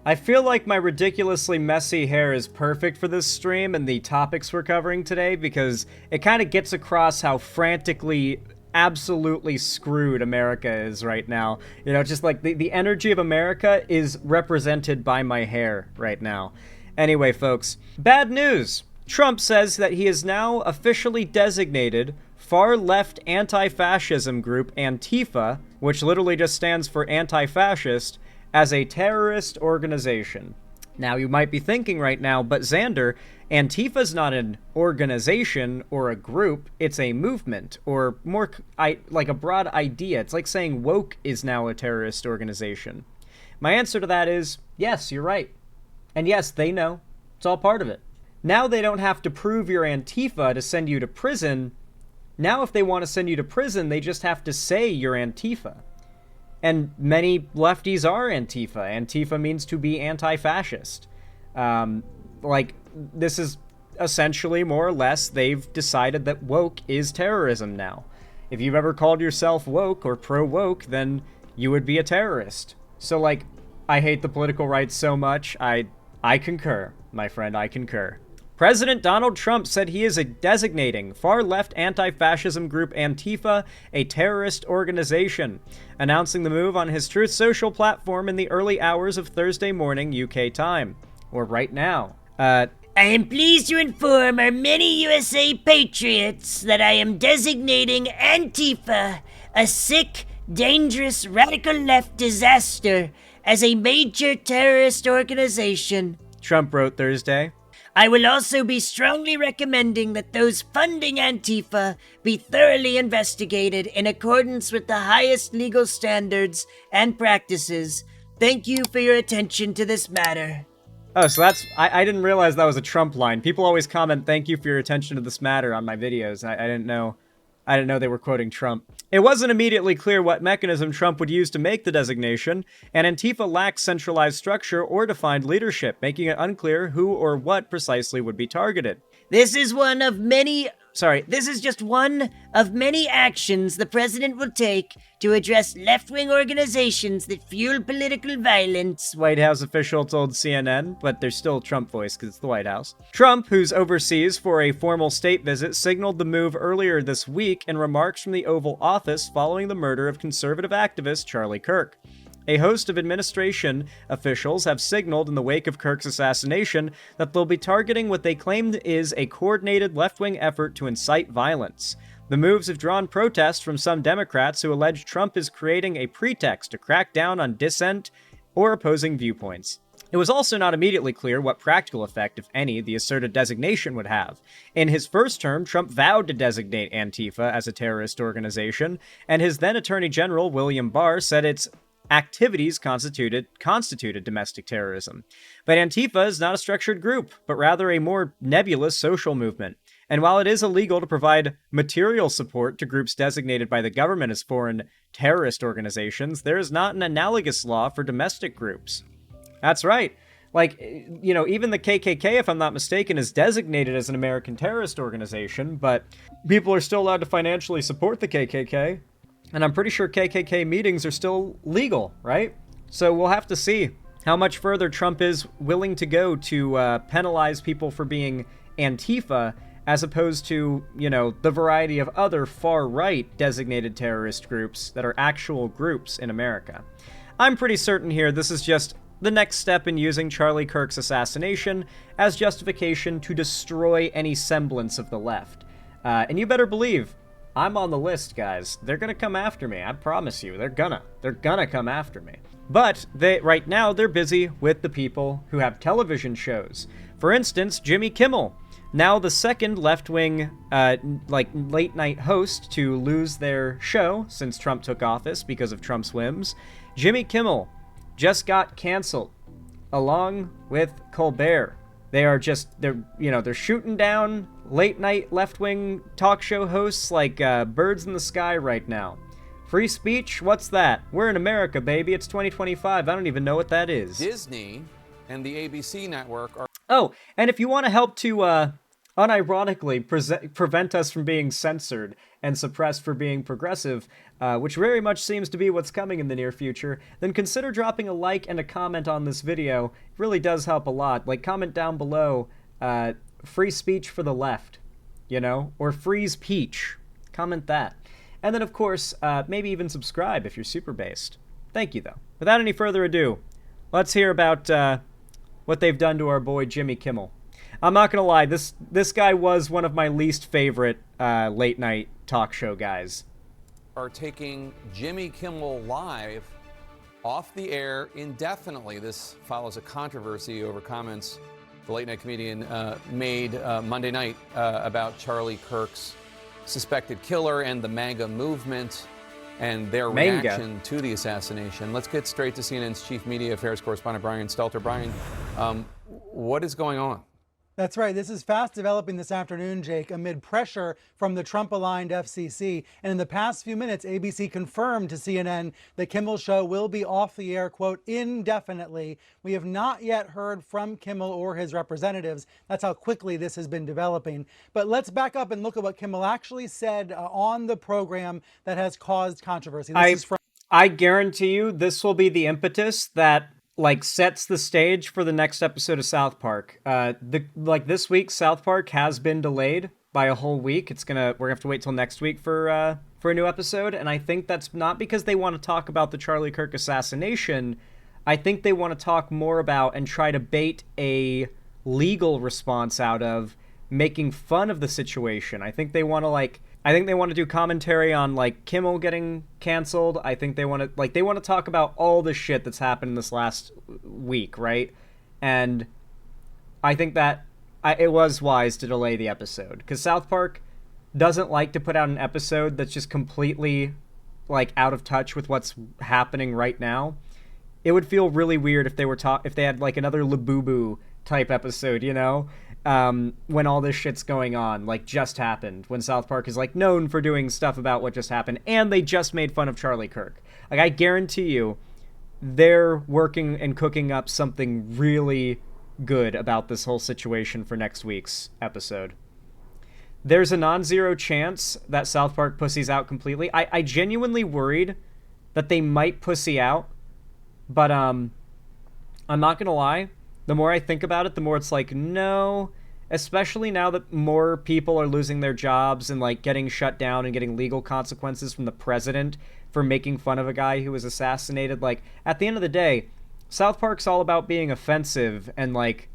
I feel like my ridiculously messy hair is perfect for this stream and the topics we're covering today because it kind of gets across how frantically, absolutely screwed America is right now. You know, just like the energy of America is represented by my hair right now. Anyway, folks, bad news. Trump says that he is now officially designated far-left anti-fascism group Antifa, which literally just stands for anti-fascist, as a terrorist organization. Now, you might be thinking right now, but Xander, Antifa's not an organization or a group, it's a movement, or more like a broad idea. It's like saying woke is now a terrorist organization. My answer to that is, yes, you're right. And yes, they know. It's all part of it. Now they don't have to prove you're Antifa to send you to prison. Now if they want to send you to prison, they just have to say you're Antifa. And many lefties are Antifa. Antifa means to be anti-fascist. This is essentially, more or less, they've decided that woke is terrorism now. If you've ever called yourself woke or pro-woke, then you would be a terrorist. So, like, I hate the political right so much, I concur, my friend, I concur. President Donald Trump said he is designating far-left anti-fascism group Antifa a terrorist organization, announcing the move on his Truth Social platform in the early hours of Thursday morning UK time, or right now. I am pleased to inform our many USA patriots that I am designating Antifa, a sick, dangerous, radical left disaster, as a major terrorist organization, Trump wrote Thursday. I will also be strongly recommending that those funding Antifa be thoroughly investigated in accordance with the highest legal standards and practices. Thank you for your attention to this matter. Oh, so that's... I didn't realize that was a Trump line. People always comment, thank you for your attention to this matter on my videos. I didn't know they were quoting Trump. It wasn't immediately clear what mechanism Trump would use to make the designation, and Antifa lacks centralized structure or defined leadership, making it unclear who or what precisely would be targeted. This is just one of many actions the president will take to address left-wing organizations that fuel political violence, White House official told CNN, but there's still Trump voice because it's the White House. Trump, who's overseas for a formal state visit, signaled the move earlier this week in remarks from the Oval Office following the murder of conservative activist Charlie Kirk. A host of administration officials have signaled in the wake of Kirk's assassination that they'll be targeting what they claimed is a coordinated left-wing effort to incite violence. The moves have drawn protest from some Democrats who allege Trump is creating a pretext to crack down on dissent or opposing viewpoints. It was also not immediately clear what practical effect, if any, the asserted designation would have. In his first term, Trump vowed to designate Antifa as a terrorist organization, and his then Attorney General William Barr said its activities constituted domestic terrorism. But Antifa is not a structured group, but rather a more nebulous social movement. And while it is illegal to provide material support to groups designated by the government as foreign terrorist organizations, there is not an analogous law for domestic groups. That's right. Like, you know, even the KKK, if I'm not mistaken, is designated as an American terrorist organization, but people are still allowed to financially support the KKK. And I'm pretty sure KKK meetings are still legal, right? So we'll have to see how much further Trump is willing to go to penalize people for being Antifa, as opposed to, you know, the variety of other far-right designated terrorist groups that are actual groups in America. I'm pretty certain here this is just the next step in using Charlie Kirk's assassination as justification to destroy any semblance of the left. And you better believe, I'm on the list, guys. They're gonna come after me. I promise you. They're gonna come after me. But right now, they're busy with the people who have television shows. For instance, Jimmy Kimmel, now the second left-wing, late-night host to lose their show since Trump took office because of Trump's whims. Jimmy Kimmel just got canceled, along with Colbert. They're shooting down late-night left-wing talk show hosts like birds in the sky right now. Free speech? What's that? We're in America, baby. It's 2025. I don't even know what that is. Disney and the ABC network are... Oh, and if you want to help to unironically prevent us from being censored and suppressed for being progressive, which very much seems to be what's coming in the near future, then consider dropping a like and a comment on this video. It really does help a lot. Like, comment down below, free speech for the left, you know, or freeze peach. Comment that. And then, of course, maybe even subscribe if you're super based. Thank you, though. Without any further ado, let's hear about what they've done to our boy Jimmy Kimmel. I'm not gonna lie, this guy was one of my least favorite late night talk show guys. Are taking Jimmy Kimmel Live off the air indefinitely. This follows a controversy over comments the late night comedian made Monday night about Charlie Kirk's suspected killer and the MAGA movement and their reaction to the assassination. Let's get straight to CNN's chief media affairs correspondent, Brian Stelter. Brian, what is going on? That's right. This is fast developing this afternoon, Jake, amid pressure from the Trump-aligned FCC. And in the past few minutes, ABC confirmed to CNN that Kimmel's show will be off the air, quote, indefinitely. We have not yet heard from Kimmel or his representatives. That's how quickly this has been developing. But let's back up and look at what Kimmel actually said on the program that has caused controversy. I guarantee you this will be the impetus that like sets the stage for the next episode of South Park. This week, South Park has been delayed by a whole week. We're gonna have to wait till next week for a new episode, and I think that's not because they want to talk about the Charlie Kirk assassination. I think they want to talk more about and try to bait a legal response out of making fun of the situation. I think they want to do commentary on like Kimmel getting canceled. I think they want to talk about all the shit that's happened in this last week, right? And I think that it was wise to delay the episode because South Park doesn't like to put out an episode that's just completely like out of touch with what's happening right now. It would feel really weird if they had like another Labubu type episode, you know? When all this shit's going on, like just happened, when South Park is like known for doing stuff about what just happened, and they just made fun of Charlie Kirk. Like, I guarantee you, they're working and cooking up something really good about this whole situation for next week's episode. There's a non-zero chance that South Park pussies out completely. I genuinely worried that they might pussy out, but I'm not gonna lie. The more I think about it, the more it's like, no, especially now that more people are losing their jobs and like getting shut down and getting legal consequences from the president for making fun of a guy who was assassinated. Like, at the end of the day, South Park's all about being offensive and like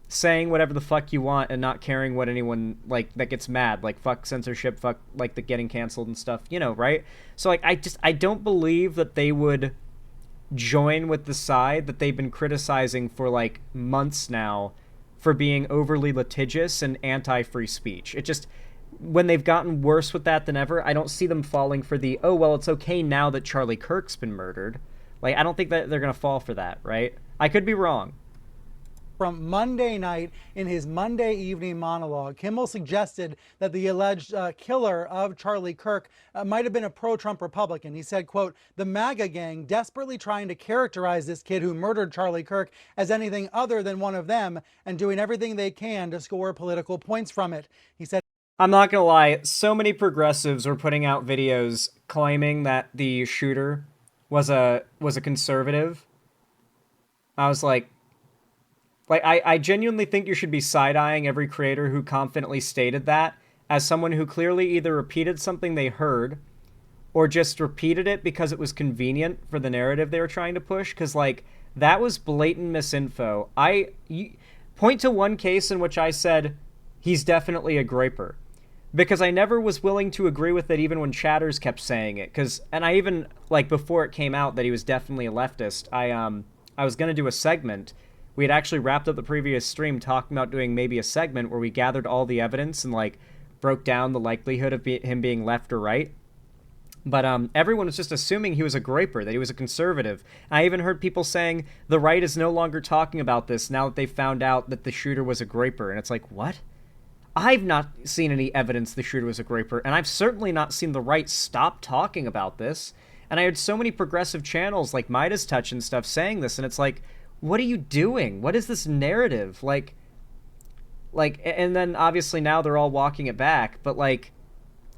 saying whatever the fuck you want and not caring what anyone like that gets mad, like fuck censorship, fuck like the getting canceled and stuff, you know, right? So like I don't believe that they would join with the side that they've been criticizing for like months now for being overly litigious and anti-free speech. It just, when they've gotten worse with that than ever, I don't see them falling for the, oh, well, it's okay now that Charlie Kirk's been murdered. Like, I don't think that they're going to fall for that, right? I could be wrong. From Monday night in his Monday evening monologue, Kimmel suggested that the alleged killer of Charlie Kirk might have been a pro-Trump Republican. He said, quote, the MAGA gang desperately trying to characterize this kid who murdered Charlie Kirk as anything other than one of them and doing everything they can to score political points from it. He said, I'm not gonna lie, so many progressives were putting out videos claiming that the shooter was a conservative. I was like, I genuinely think you should be side-eyeing every creator who confidently stated that as someone who clearly either repeated something they heard or just repeated it because it was convenient for the narrative they were trying to push, because, like, that was blatant misinfo. Point to one case in which I said, he's definitely a groyper. Because I never was willing to agree with it even when chatters kept saying it. And I even, like, before it came out that he was definitely a leftist, I was going to do a segment. We had actually wrapped up the previous stream talking about doing maybe a segment where we gathered all the evidence and, like, broke down the likelihood of him being left or right. But everyone was just assuming he was a groyper, that he was a conservative. I even heard people saying the right is no longer talking about this now that they found out that the shooter was a groyper. And it's like, what? I've not seen any evidence the shooter was a groyper, and I've certainly not seen the right stop talking about this. And I heard so many progressive channels like Midas Touch and stuff saying this, and it's like, what are you doing? What is this narrative? Like, and then obviously now they're all walking it back, but like,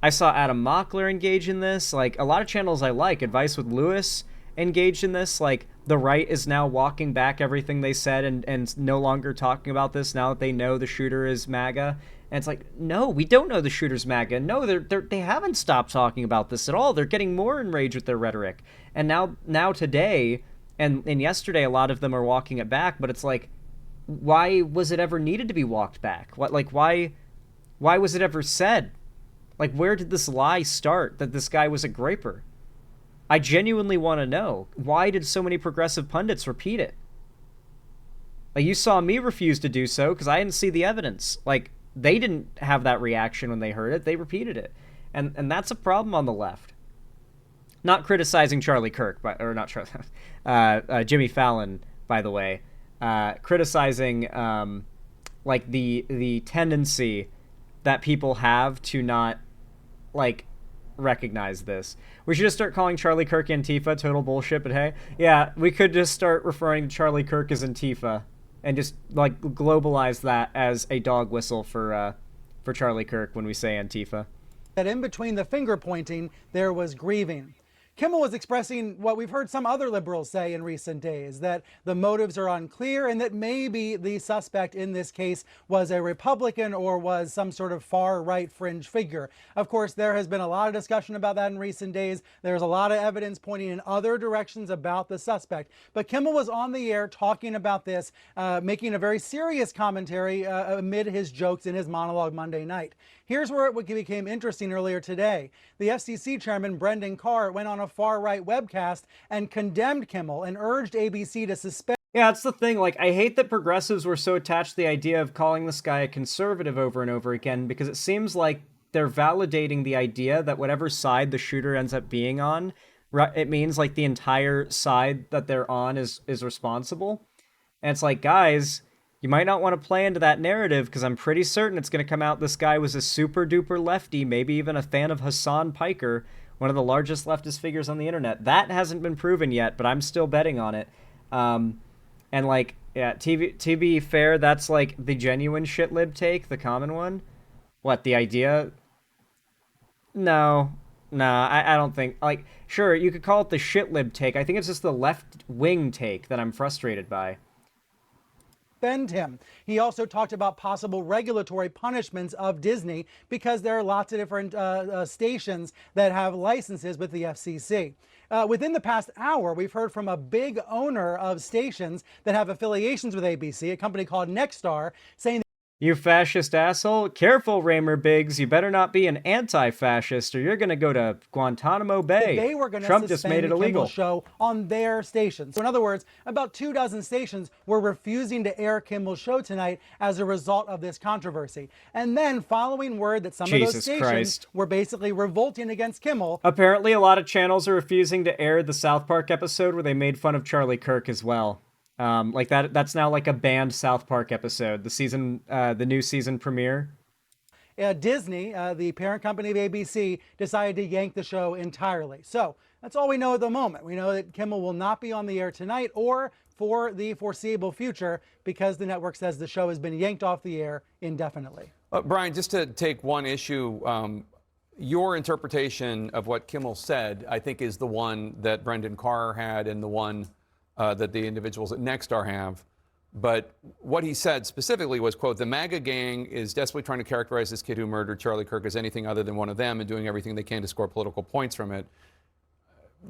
I saw Adam Mockler engage in this. Like, a lot of channels I like, Advice with Lewis, engaged in this. Like, the right is now walking back everything they said and no longer talking about this now that they know the shooter is MAGA. And it's like, no, we don't know the shooter's MAGA. No, they haven't stopped talking about this at all. They're getting more enraged with their rhetoric. And now today and yesterday, a lot of them are walking it back. But it's like, why was it ever needed to be walked back? Why was it ever said? Like, where did this lie start that this guy was a graper? I genuinely want to know. Why did so many progressive pundits repeat it? Like, you saw me refuse to do so because I didn't see the evidence. Like, they didn't have that reaction when they heard it. They repeated it. And that's a problem on the left. Not criticizing Charlie Kirk, or not Charlie, Jimmy Fallon, by the way. Criticizing, like, the tendency that people have to not, like, recognize this. We should just start calling Charlie Kirk Antifa. Total bullshit, but hey. Yeah, we could just start referring to Charlie Kirk as Antifa and just, like, globalize that as a dog whistle for Charlie Kirk when we say Antifa. That in between the finger pointing, there was grieving. Kimmel was expressing what we've heard some other liberals say in recent days, that the motives are unclear and that maybe the suspect in this case was a Republican or was some sort of far-right fringe figure. Of course, there has been a lot of discussion about that in recent days. There's a lot of evidence pointing in other directions about the suspect. But Kimmel was on the air talking about this, making a very serious commentary amid his jokes in his monologue Monday night. Here's where it became interesting earlier today. The FCC chairman, Brendan Carr, went on a far-right webcast and condemned Kimmel and urged ABC to suspend. Yeah, that's the thing. Like, I hate that progressives were so attached to the idea of calling this guy a conservative over and over again, because it seems like they're validating the idea that whatever side the shooter ends up being on, it means, like, the entire side that they're on is responsible. And it's like, guys, you might not want to play into that narrative, because I'm pretty certain it's going to come out this guy was a super duper lefty, maybe even a fan of Hassan Piker, one of the largest leftist figures on the internet. That hasn't been proven yet, but I'm still betting on it. And, like, yeah, to be fair, that's, like, the genuine shitlib take, the common one. What, the idea? No, I don't think, like, sure, you could call it the shitlib take. I think it's just the left-wing take that I'm frustrated by. Defend him. He also talked about possible regulatory punishments of Disney because there are lots of different stations that have licenses with the FCC. Within the past hour, we've heard from a big owner of stations that have affiliations with ABC, a company called Nexstar, saying, "You fascist asshole. Careful, Raymer Biggs. You better not be an anti-fascist or you're going to go to Guantanamo Bay. They were going to Trump just made it illegal." Kimmel's show on their station. So in other words, about 24 stations were refusing to air Kimmel's show tonight as a result of this controversy. And then following word that some of those stations were basically revolting against Kimmel. Apparently a lot of channels are refusing to air the South Park episode where they made fun of Charlie Kirk as well. Like that's now like a banned South Park episode, the new season premiere. Disney, the parent company of ABC, decided to yank the show entirely. So that's all we know at the moment. We know that Kimmel will not be on the air tonight or for the foreseeable future because the network says the show has been yanked off the air indefinitely. Brian, just to take one issue, your interpretation of what Kimmel said, I think, is the one that Brendan Carr had and the one that the individuals at Nexstar have. But what he said specifically was, quote, "The MAGA gang is desperately trying to characterize this kid who murdered Charlie Kirk as anything other than one of them and doing everything they can to score political points from it."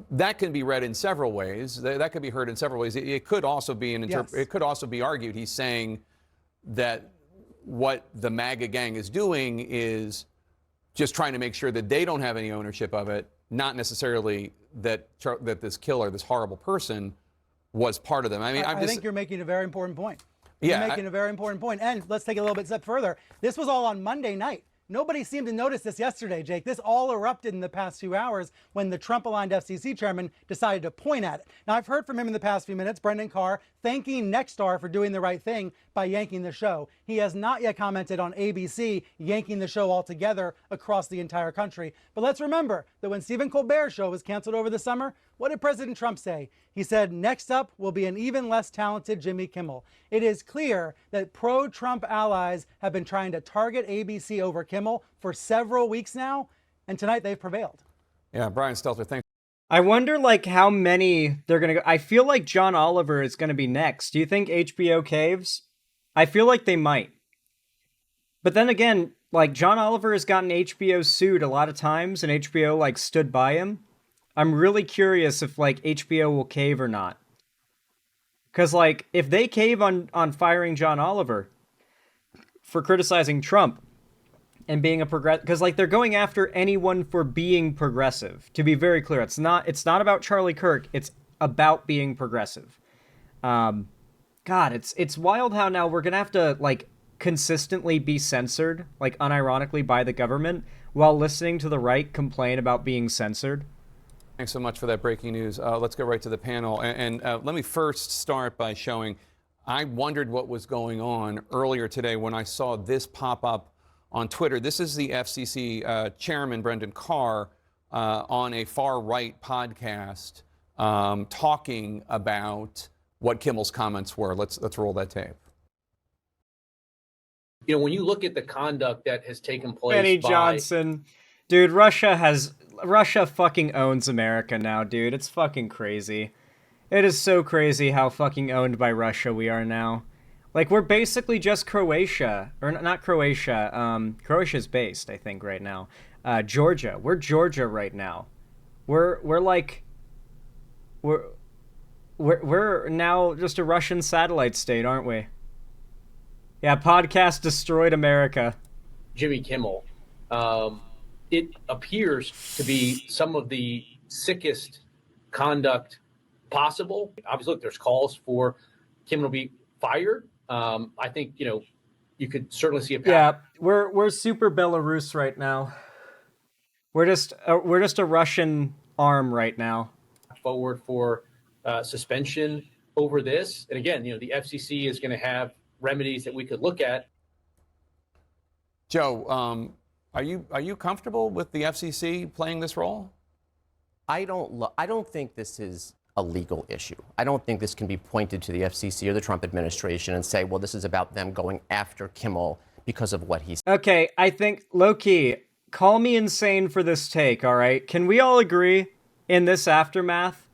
That can be read in several ways. That could be heard in several ways. It could also be it could also be argued he's saying that what the MAGA gang is doing is just trying to make sure that they don't have any ownership of it, not necessarily that this killer, this horrible person, was part of them. I mean, I think you're making a very important point. Yeah, you're making a very important point. And let's take it a little bit step further. This was all on Monday night. Nobody seemed to notice this yesterday, Jake. This all erupted in the past few hours when the Trump-aligned FCC chairman decided to point at it. Now, I've heard from him in the past few minutes, Brendan Carr, thanking Nexstar for doing the right thing by yanking the show. He has not yet commented on ABC yanking the show altogether across the entire country. But let's remember that when Stephen Colbert's show was canceled over the summer, what did President Trump say? He said, "Next up will be an even less talented Jimmy Kimmel." It is clear that pro-Trump allies have been trying to target ABC over Kimmel for several weeks now, and tonight they've prevailed. Yeah, Brian Stelter, thanks. I wonder, like, how many they're gonna go. I feel like John Oliver is gonna be next. Do you think HBO caves? I feel like they might. But then again, like, John Oliver has gotten HBO sued a lot of times, and HBO, like, stood by him. I'm really curious if, like, HBO will cave or not. Because, like, if they cave on firing John Oliver for criticizing Trump and being a progressive, because, like, they're going after anyone for being progressive. To be very clear, it's not about Charlie Kirk. It's about being progressive. God, it's wild how now we're gonna have to, like, consistently be censored, like, unironically by the government, while listening to the right complain about being censored. Thanks so much for that breaking news. Let's go right to the panel. And let me first start by showing, I wondered what was going on earlier today when I saw this pop up on Twitter. This is the FCC chairman, Brendan Carr, on a far-right podcast talking about what Kimmel's comments were. Let's roll that tape. You know, when you look at the conduct that has taken place Benny Johnson. Dude, Russia fucking owns America now, dude. It's fucking crazy. It is so crazy how fucking owned by Russia we are now. Like, we're basically just Croatia. Or not Croatia. Croatia's based, I think, right now. Georgia. We're Georgia right now. We're now just a Russian satellite state, aren't we? Yeah, podcast destroyed America. Jimmy Kimmel. It appears to be some of the sickest conduct possible. Obviously, look, there's calls for Kimmel to be fired. I think, you know, you could certainly see a path. Yeah, we're super Belarus right now. We're just a Russian arm right now. Forward for suspension over this. And again, you know, the FCC is going to have remedies that we could look at. Joe, are you comfortable with the FCC playing this role? I don't think this is a legal issue. I don't think this can be pointed to the FCC or the Trump administration and say, well, this is about them going after Kimmel because of what he said. Okay, I think, low-key, call me insane for this take, all right? Can we all agree in this aftermath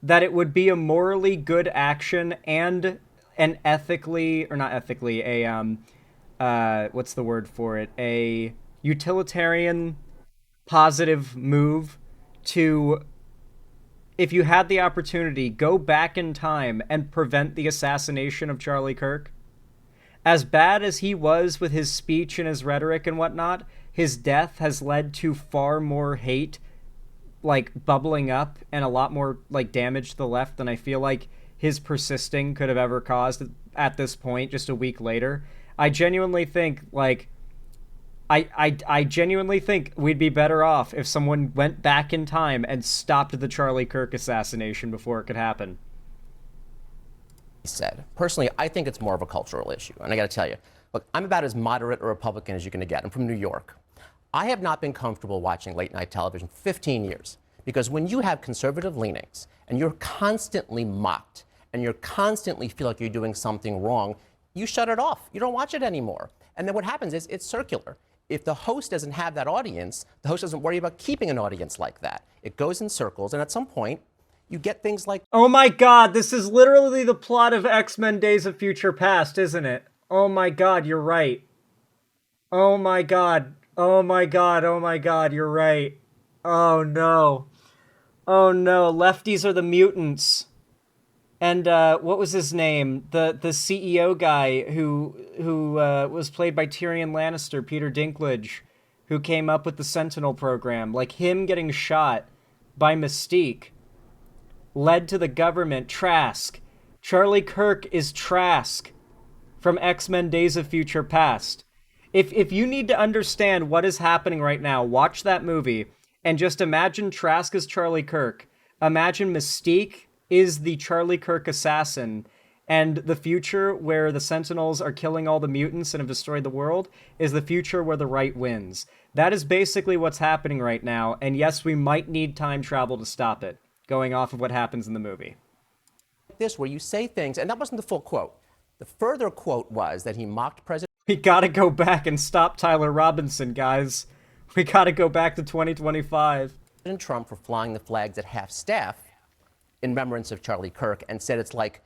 that it would be a morally good action and an ethically, or not ethically, what's the word for it? A utilitarian, positive move to, if you had the opportunity, go back in time and prevent the assassination of Charlie Kirk? As bad as he was with his speech and his rhetoric and whatnot, his death has led to far more hate, like, bubbling up and a lot more, like, damage to the left than I feel like his persisting could have ever caused at this point, just a week later. I genuinely think, like, I genuinely think we'd be better off if someone went back in time and stopped the Charlie Kirk assassination before it could happen. He said. Personally, I think it's more of a cultural issue. And I got to tell you, look, I'm about as moderate a Republican as you're going to get. I'm from New York. I have not been comfortable watching late night television for 15 years because when you have conservative leanings and you're constantly mocked and you constantly feel like you're doing something wrong, you shut it off. You don't watch it anymore. And then what happens is it's circular. If the host doesn't have that audience, the host doesn't worry about keeping an audience like that. It goes in circles, and at some point, you get things like... Oh my god, this is literally the plot of X-Men Days of Future Past, isn't it? Oh my god, you're right. Oh my god. Oh my god, oh my god, you're right. Oh no. Oh no, lefties are the mutants. And what was his name? The CEO guy who was played by Tyrion Lannister, Peter Dinklage, who came up with the Sentinel program. Like, him getting shot by Mystique led to the government. Trask. Charlie Kirk is Trask from X-Men Days of Future Past. If you need to understand what is happening right now, watch that movie and just imagine Trask as Charlie Kirk. Imagine Mystique is the Charlie Kirk assassin, and the future where the Sentinels are killing all the mutants and have destroyed the world is the future where the right wins. That is basically what's happening right now, and yes, we might need time travel to stop it, going off of what happens in the movie. This, where you say things, and that wasn't the full quote. The further quote was that he mocked President... We gotta go back and stop Tyler Robinson, guys. We gotta go back to 2025. President Trump for flying the flags at half-staff in remembrance of Charlie Kirk and said it's like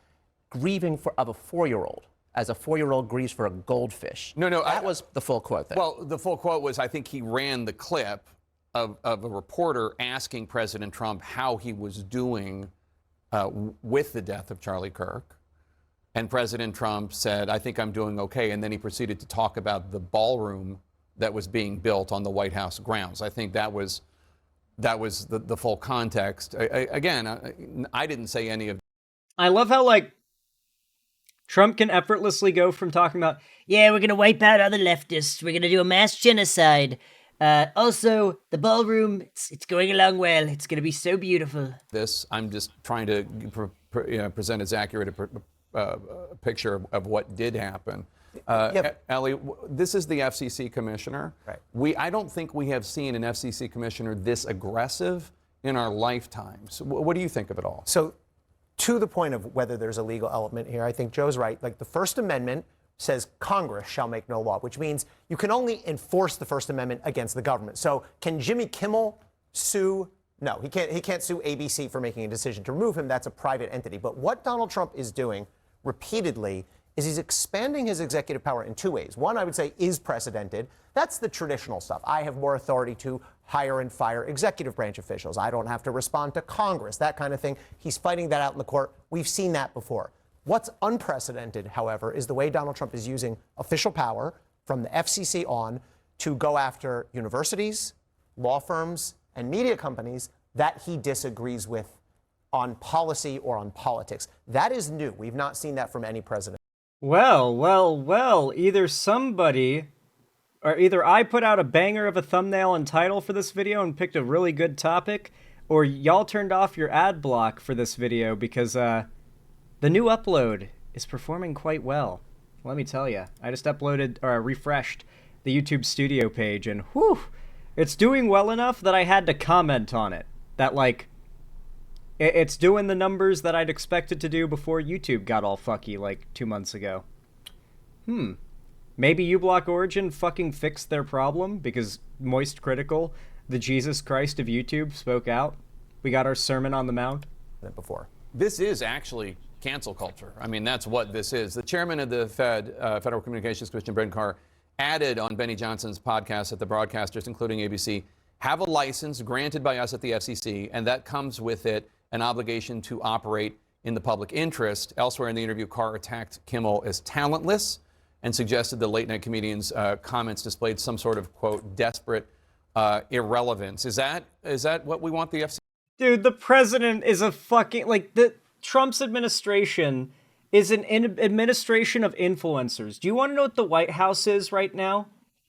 grieving of a 4-year-old, as a 4-year-old grieves for a goldfish. No, That was the full quote there. Well, the full quote was, I think he ran the clip of a reporter asking President Trump how he was doing with the death of Charlie Kirk. And President Trump said, I think I'm doing okay. And then he proceeded to talk about the ballroom that was being built on the White House grounds. I think that was the full context. Again, I didn't say any of. I love how, like, Trump can effortlessly go from talking about, Yeah, we're gonna wipe out other leftists. We're gonna do a mass genocide. Also, the ballroom, it's going along well. It's gonna be so beautiful. this. I'm just trying to present as accurate a picture of what did happen. Ellie, this is the FCC commissioner. Right. I don't think we have seen an FCC commissioner this aggressive in our lifetimes. What do you think of it all? So, to the point of whether there's a legal element here, I think Joe's right. Like, the First Amendment says Congress shall make no law, which means you can only enforce the First Amendment against the government. So can Jimmy Kimmel sue? No, he can't. He can't sue ABC for making a decision to remove him. That's a private entity. But what Donald Trump is doing repeatedly is he's expanding his executive power in two ways. One, I would say, is precedented. That's the traditional stuff. I have more authority to hire and fire executive branch officials. I don't have to respond to Congress, that kind of thing. He's fighting that out in the court. We've seen that before. What's unprecedented, however, is the way Donald Trump is using official power from the FCC on to go after universities, law firms, and media companies that he disagrees with on policy or on politics. That is new. We've not seen that from any president. well, either somebody, or either I put out a banger of a thumbnail and title for this video and picked a really good topic, or y'all turned off your ad block for this video because, the new upload is performing quite well. Let me tell you, I just refreshed the YouTube studio page and whew, it's doing well enough that I had to comment on it. That, like, it's doing the numbers that I'd expect it to do before YouTube got all fucky like 2 months ago. Maybe uBlock Origin fucking fixed their problem because Moist Critical, the Jesus Christ of YouTube, spoke out. We got our Sermon on the Mount. Before. This is actually cancel culture. I mean, that's what this is. The chairman of the Federal Communications Commission, Brendan Carr, added on Benny Johnson's podcast that the broadcasters, including ABC, have a license granted by us at the FCC, and that comes with it an obligation to operate in the public interest. Elsewhere in the interview, Carr attacked Kimmel as talentless and suggested the late-night comedian's comments displayed some sort of, quote, desperate irrelevance. Is that what we want the FCC? Dude, the president is a fucking, like, Trump's administration is an administration of influencers. Do you want to know what the White House is right now?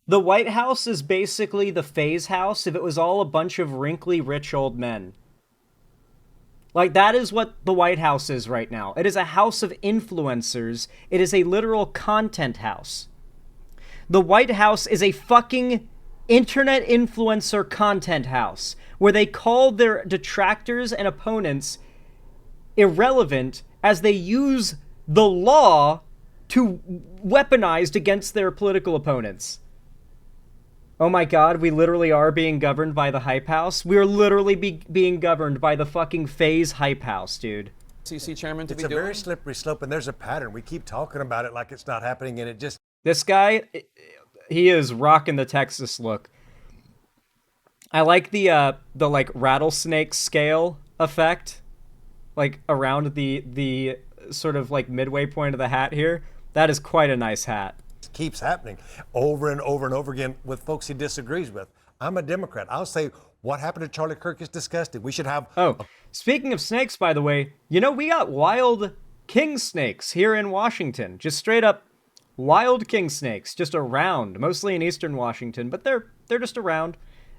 The White House is basically the Phase House if it was all a bunch of wrinkly, rich old men. Like, that is what the White House is right now. It is a house of influencers. It is a literal content house. The White House is a fucking internet influencer content house where they call their detractors and opponents irrelevant as they use the law to weaponized against their political opponents. Oh my god, we literally are being governed by the hype house. We're literally being governed by the fucking Phase hype house, dude. FCC chairman to It's be a doing? very slippery slope, and there's a pattern. We keep talking about it like it's not happening, and it just... This guy, he is rocking the Texas look. I like the like rattlesnake scale effect, like around the sort of like midway point of the hat here. That is quite a nice hat. keeps happening over and over and over again with folks he disagrees with. I'm a Democrat. I'll say what happened to Charlie Kirk is disgusting. We should have... Oh, speaking of snakes, by the way, you know, we got wild king snakes here in Washington. Just straight up wild king snakes, just around, mostly in eastern Washington, but they're just around.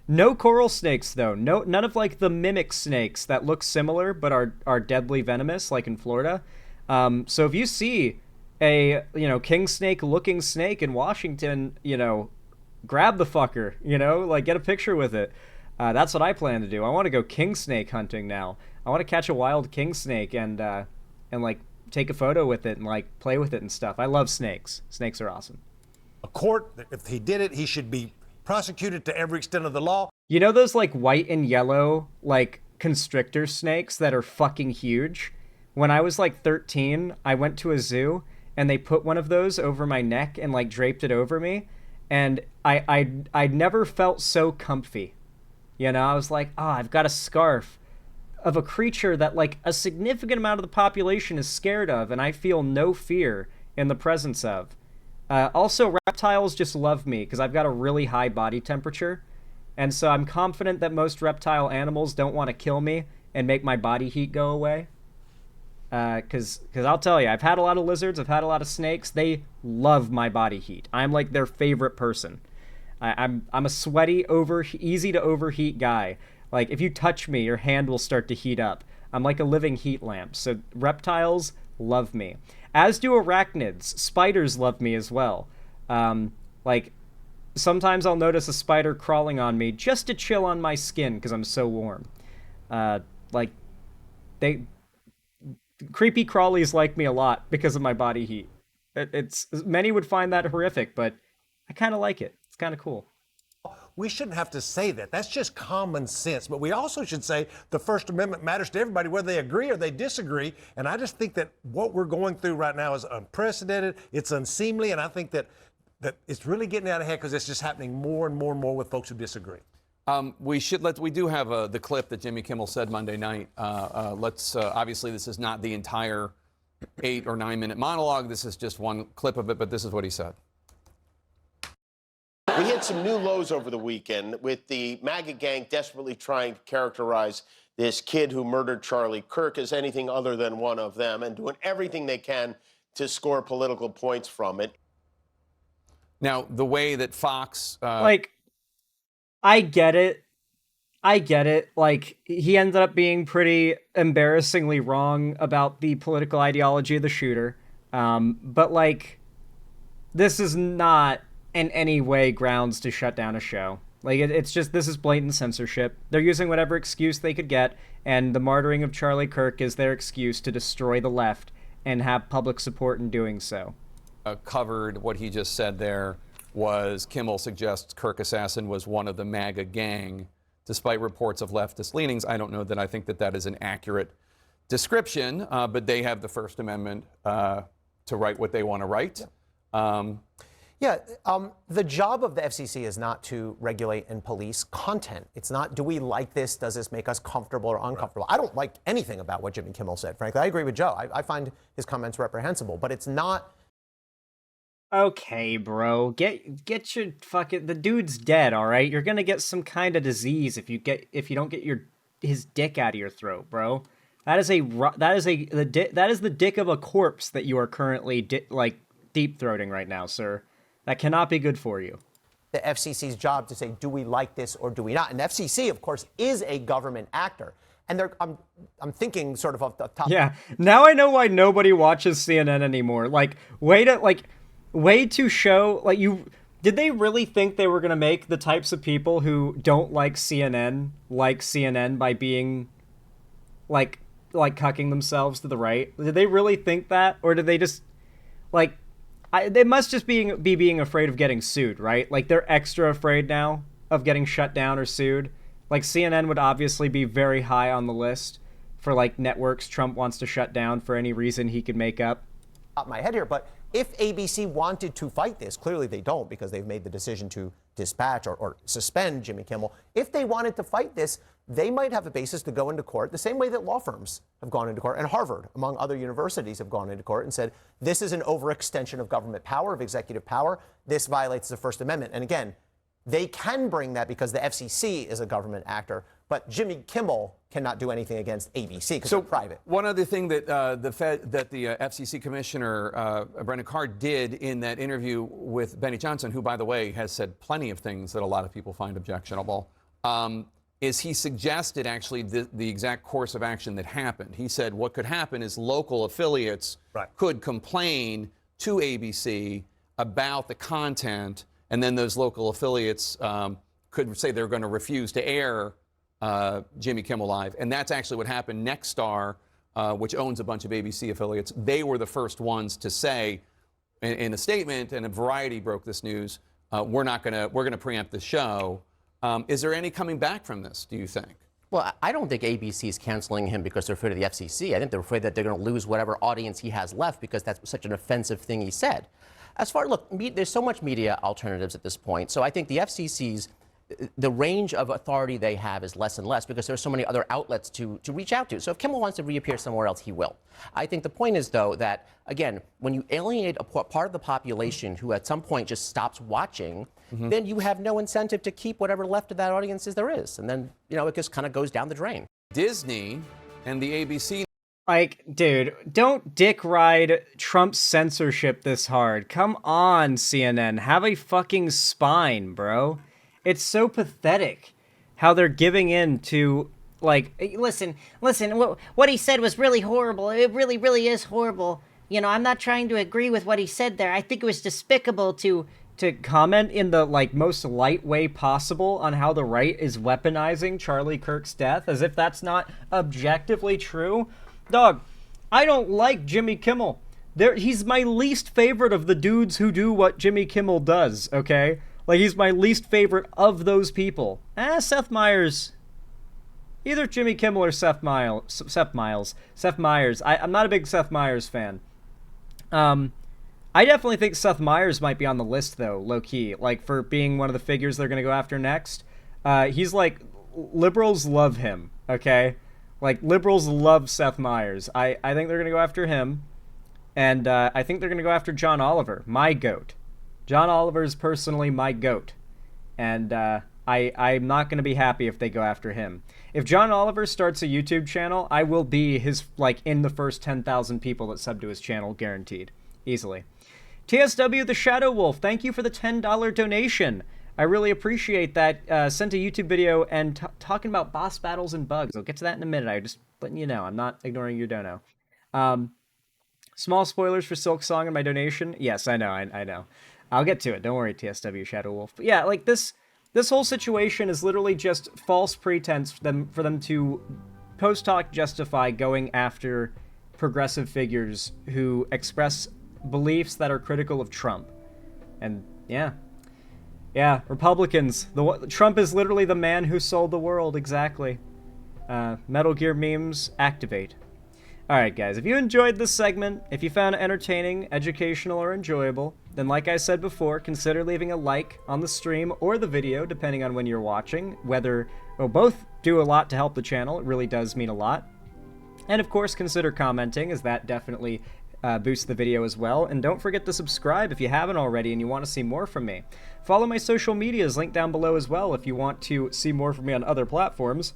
No coral snakes, though. None of, like, the mimic snakes that look similar but are deadly venomous, like in Florida. So if you see a, you know, king snake-looking snake in Washington, you know, grab the fucker, you know, like, get a picture with it. That's what I plan to do. I want to go king snake hunting now. I want to catch a wild king snake and like, take a photo with it and, like, play with it and stuff. I love snakes. Snakes are awesome. A court, if he did it, he should be prosecuted to every extent of the law. You know those like white and yellow like constrictor snakes that are fucking huge? When I was like 13, I went to a zoo and they put one of those over my neck and like draped it over me, and I never felt so comfy. You know, I was like, oh, I've got a scarf of a creature that like a significant amount of the population is scared of, and I feel no fear in the presence of. Also, reptiles just love me because I've got a really high body temperature, and so I'm confident that most reptile animals don't want to kill me and make my body heat go away. Because I'll tell you, I've had a lot of lizards, I've had a lot of snakes. They love my body heat. I'm like their favorite person. I'm a sweaty, easy to overheat guy. Like if you touch me, your hand will start to heat up. I'm like a living heat lamp. So reptiles love me, as do arachnids. Spiders love me as well. Like sometimes I'll notice a spider crawling on me just to chill on my skin because I'm so warm. Creepy crawlies like me a lot because of my body heat. It's many would find that horrific, but I kind of like it. It's kind of cool. We shouldn't have to say that. That's just common sense. But we also should say the First Amendment matters to everybody, whether they agree or they disagree. And I just think that what we're going through right now is unprecedented. It's unseemly. And I think that it's really getting out of hand because it's just happening more and more and more with folks who disagree. We do have the clip that Jimmy Kimmel said Monday night. Obviously this is not the entire 8 or 9 minute monologue. This is just one clip of it, but this is what he said. We hit some new lows over the weekend with the MAGA gang desperately trying to characterize this kid who murdered Charlie Kirk as anything other than one of them and doing everything they can to score political points from it. Now, the way that Fox... I get it. Like, he ended up being pretty embarrassingly wrong about the political ideology of the shooter. But, like, this is not in any way grounds to shut down a show. Like, it's just, this is blatant censorship. They're using whatever excuse they could get, and the martyring of Charlie Kirk is their excuse to destroy the left and have public support in doing so. Covered what he just said there was Kimmel suggests Kirk assassin was one of the MAGA gang, despite reports of leftist leanings. I don't know that I think that is an accurate description, but they have the First Amendment to write what they want to write. The job of the FCC is not to regulate and police content. It's not, do we like this? Does this make us comfortable or uncomfortable? I don't like anything about what Jimmy Kimmel said, frankly. I agree with Joe. I find his comments reprehensible, but it's not. Okay, bro. Get your fucking... The dude's dead, all right? You're gonna get some kind of disease if you don't get his dick out of your throat, bro. That is the dick of a corpse that you are currently deep throating right now, sir. That cannot be good for you. The FCC's job to say, do we like this or do we not? And the FCC, of course, is a government actor. And I'm thinking sort of off the top. Yeah. Now I know why nobody watches CNN anymore. Way to show, did they really think they were going to make the types of people who don't like CNN by being, like cucking themselves to the right? Did they really think that? Or did they just, they must just be being afraid of getting sued, right? Like, they're extra afraid now of getting shut down or sued. Like, CNN would obviously be very high on the list for, networks Trump wants to shut down for any reason he could make up. Top my head here, but if ABC wanted to fight this, clearly they don't because they've made the decision to dispatch or suspend Jimmy Kimmel. If they wanted to fight this, they might have a basis to go into court the same way that law firms have gone into court, and Harvard, among other universities, have gone into court and said, this is an overextension of government power, of executive power. This violates the First Amendment. And again, they can bring that because the FCC is a government actor, but Jimmy Kimmel cannot do anything against ABC because they're private. One other thing that the FCC Commissioner Brendan Carr did in that interview with Benny Johnson, who, by the way, has said plenty of things that a lot of people find objectionable, is he suggested actually the exact course of action that happened. He said what could happen is local affiliates could complain to ABC about the content, and then those local affiliates could say they're going to refuse to air Jimmy Kimmel Live. And that's actually what happened. Nexstar, which owns a bunch of ABC affiliates, they were the first ones to say in a statement, and Variety broke this news, we're going to preempt the show. Is there any coming back from this, do you think? Well, I don't think ABC is canceling him because they're afraid of the FCC. I think they're afraid that they're going to lose whatever audience he has left because that's such an offensive thing he said. As far, look, there's so much media alternatives at this point. So I think the FCC's, the range of authority they have is less and less because there's so many other outlets to reach out to. So if Kimmel wants to reappear somewhere else, he will. I think the point is, though, that, again, when you alienate a part of the population who at some point just stops watching, then you have no incentive to keep whatever left of that audience there is. And then, you know, it just kind of goes down the drain. Disney and the ABC. Like, dude, don't dick ride Trump's censorship this hard. Come on, CNN. Have a fucking spine, bro. It's so pathetic how they're giving in to, like... Listen, what he said was really horrible. It really, really is horrible. You know, I'm not trying to agree with what he said there. I think it was despicable to comment in the, like, most light way possible on how the right is weaponizing Charlie Kirk's death, as if that's not objectively true. Dog, I don't like Jimmy Kimmel. He's my least favorite of the dudes who do what Jimmy Kimmel does, okay? Like, he's my least favorite of those people. Seth Meyers. Either Jimmy Kimmel or Seth Meyers. I'm not a big Seth Meyers fan. I definitely think Seth Meyers might be on the list, though, low-key. Like, for being one of the figures they're going to go after next. He's like, liberals love him, okay? Like, liberals love Seth Meyers. I think they're going to go after him. And I think they're going to go after John Oliver, my goat. John Oliver is personally my goat. And I'm not going to be happy if they go after him. If John Oliver starts a YouTube channel, I will be his, like, in the first 10,000 people that sub to his channel, guaranteed. Easily. TSW the Shadow Wolf, thank you for the $10 donation. I really appreciate that. Sent a YouTube video and talking about boss battles and bugs. I'll get to that in a minute. I'm just letting you know. I'm not ignoring your dono. Small spoilers for Silk Song and my donation. Yes, I know. I know. I'll get to it. Don't worry, TSW Shadow Wolf. But yeah, like this whole situation is literally just false pretense for them to post hoc justify going after progressive figures who express beliefs that are critical of Trump. And yeah, Republicans. Trump is literally the man who sold the world. Exactly. Metal Gear memes activate. Alright guys, if you enjoyed this segment, if you found it entertaining, educational, or enjoyable, then like I said before, consider leaving a like on the stream or the video, depending on when you're watching. Both do a lot to help the channel. It really does mean a lot. And of course, consider commenting, as that definitely boosts the video as well. And don't forget to subscribe if you haven't already and you want to see more from me. Follow my social medias linked down below as well if you want to see more from me on other platforms.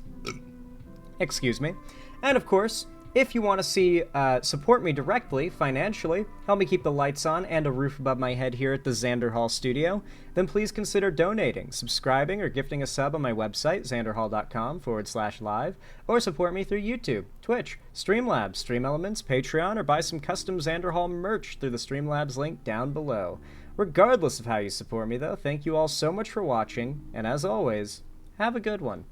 Excuse me. And of course, if you want to see support me directly, financially, help me keep the lights on and a roof above my head here at the Xander Hall studio, then please consider donating, subscribing, or gifting a sub on my website, xanderhall.com/live, or support me through YouTube, Twitch, Streamlabs, Stream Elements, Patreon, or buy some custom Xander Hall merch through the Streamlabs link down below. Regardless of how you support me, though, thank you all so much for watching, and as always, have a good one.